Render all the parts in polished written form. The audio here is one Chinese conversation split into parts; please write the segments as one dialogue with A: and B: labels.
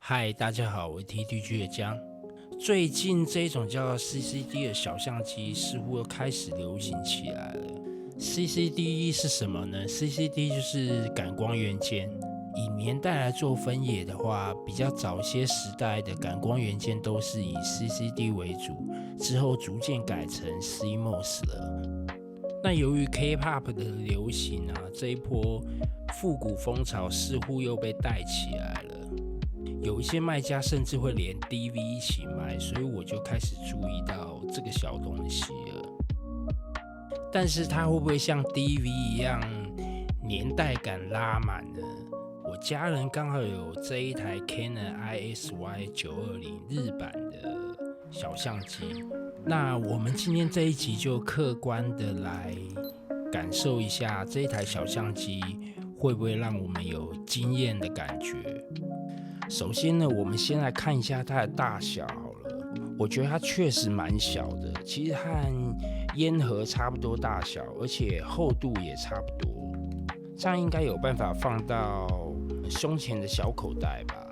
A: 嗨，大家好，我是 TTG 的江。最近这种叫 CCD 的小相机似乎又开始流行起来了。CCD 是什么呢？ CCD 就是感光元件。以年代来做分野的话，比较早些时代的感光元件都是以 CCD 为主，之后逐渐改成 CMOS 了。那由于 K-pop 的流行这一波复古风潮似乎又被带起来了。有一些卖家甚至会连 DV 一起卖，所以我就开始注意到这个小东西了。但是它会不会像 DV 一样年代感拉满呢？我家人刚好有这一台 Canon ISY920 日版的小相机，那我们今天这一集就客观的来感受一下这一台小相机会不会让我们有惊艳的感觉。首先呢，我们先来看一下它的大小好了。我觉得它确实蛮小的，其实和烟盒差不多大小，而且厚度也差不多。这样应该有办法放到胸前的小口袋吧，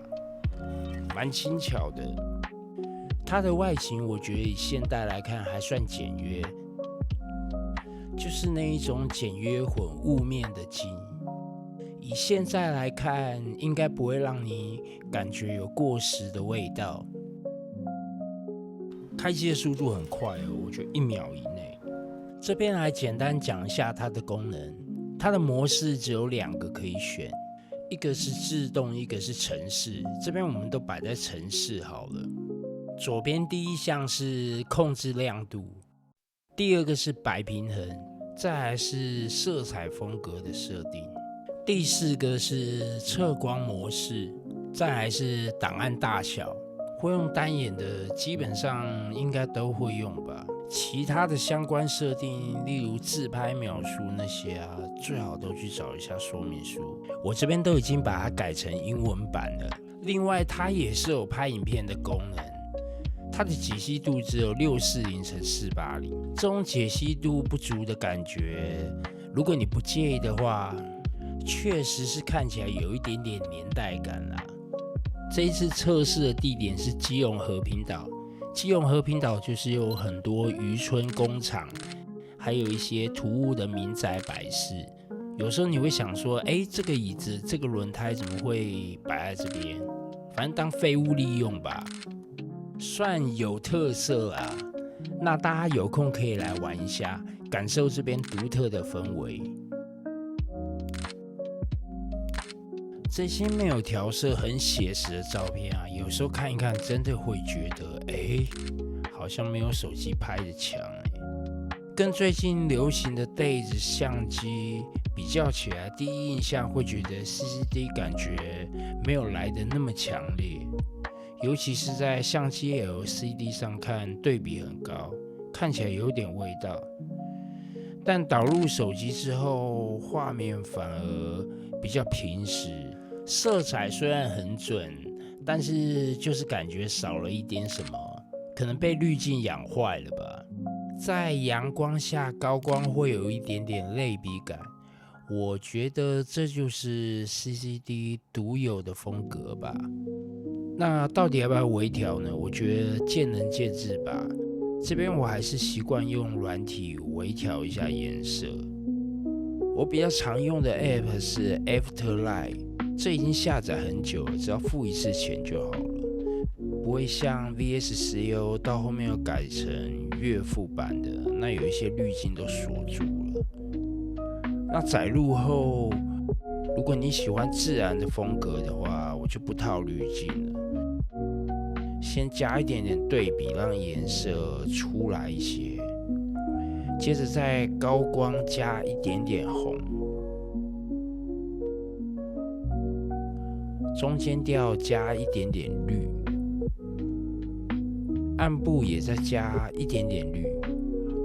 A: 蛮轻巧的。它的外形我觉得以现代来看还算简约，就是那一种简约混雾面的金。以现在来看，应该不会让你感觉有过时的味道。开机的速度很快我觉得1秒以内。这边来简单讲一下它的功能。它的模式只有2个可以选，一个是自动，一个是程式。这边我们都摆在程式好了。左边第一项是控制亮度，第二个是白平衡，再来是色彩风格的设定。第4个是测光模式，再来是档案大小。会用单眼的基本上应该都会用吧。其他的相关设定，例如自拍描述那些最好都去找一下说明书。我这边都已经把它改成英文版了。另外，它也是有拍影片的功能。它的解析度只有640×480，这种解析度不足的感觉，如果你不介意的话，确实是看起来有一点点年代感啦。这一次测试的地点是基隆和平岛，基隆和平岛就是有很多渔村工厂，还有一些突兀的民宅摆饰。有时候你会想说，这个椅子、这个轮胎怎么会摆在这边？反正当废物利用吧，算有特色啊。那大家有空可以来玩一下，感受这边独特的氛围。这些没有调色、很写实的照片有时候看一看，真的会觉得，好像没有手机拍的强跟最近流行的 Days 相机比较起来，第一印象会觉得 CCD 感觉没有来的那么强烈，尤其是在相机 LCD 上看，对比很高，看起来有点味道。但导入手机之后，画面反而比较平实。色彩虽然很准，但是就是感觉少了一点什么，可能被滤镜养坏了吧。在阳光下高光会有一点点类比感，我觉得这就是 CCD 独有的风格吧。那到底要不要微调呢？我觉得见仁见智吧。这边我还是习惯用软体微调一下颜色。我比较常用的 App 是 Afterlight， 这已经下载很久了，只要付一次钱就好了，不会像 VSCO 到后面又改成月付版的，那有一些滤镜都锁住了。那载入后，如果你喜欢自然的风格的话，我就不套滤镜了，先加一点点对比，让颜色出来一些，接着在高光加一点点红，中间调加一点点绿，暗部也再加一点点绿。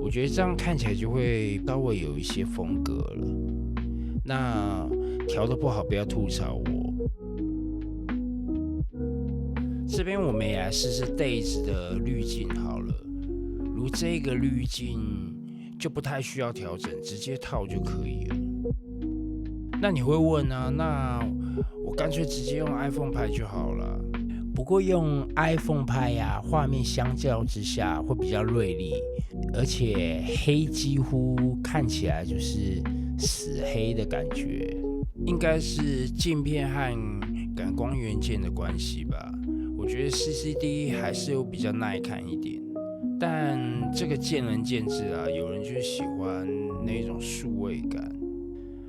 A: 我觉得这样看起来就会稍微有一些风格了。那调得不好不要吐槽我。这边我们也来试试 Days 的滤镜好了，如这个滤镜就不太需要调整，直接套就可以了。那你会问那我干脆直接用 iPhone 拍就好了。不过用 iPhone 拍啊，画面相较之下会比较锐利，而且黑几乎看起来就是死黑的感觉，应该是镜片和感光元件的关系吧。我觉得 CCD 还是有比较耐看一点，但这个见仁见智啊，有人就喜欢那种数位感。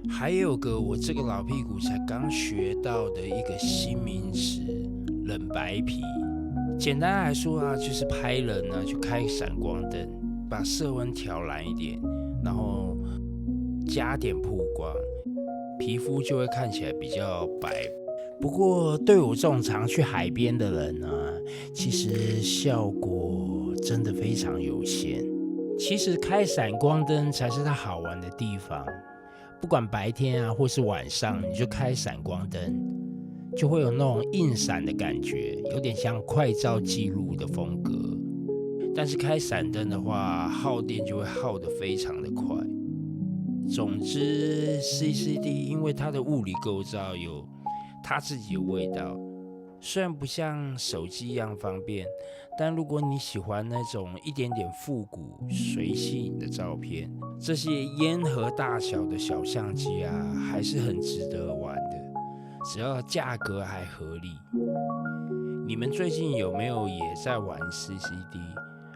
A: 还有个我这个老屁股才刚学到的一个新名词，冷白皮。简单来说啊，就是拍人呢就开闪光灯，把色温调蓝一点，然后加点曝光，皮肤就会看起来比较白。不过对我这种常去海边的人呢，其实效果真的非常有限。其实开闪光灯才是它好玩的地方。不管白天啊或是晚上，你就开闪光灯，就会有那种印闪的感觉，有点像快照记录的风格。但是开闪灯的话，耗电就会耗得非常的快。总之 ，CCD 因为它的物理构造有它自己的味道，虽然不像手机一样方便，但如果你喜欢那种一点点复古、随性的照片，这些烟盒大小的小相机啊，还是很值得玩的，只要价格还合理。你们最近有没有也在玩 CCD？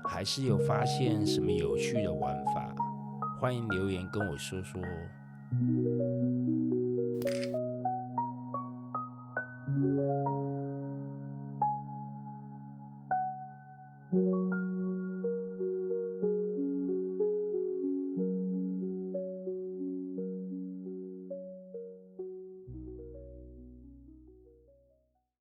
A: 还是有发现什么有趣的玩法？欢迎留言跟我说说哦。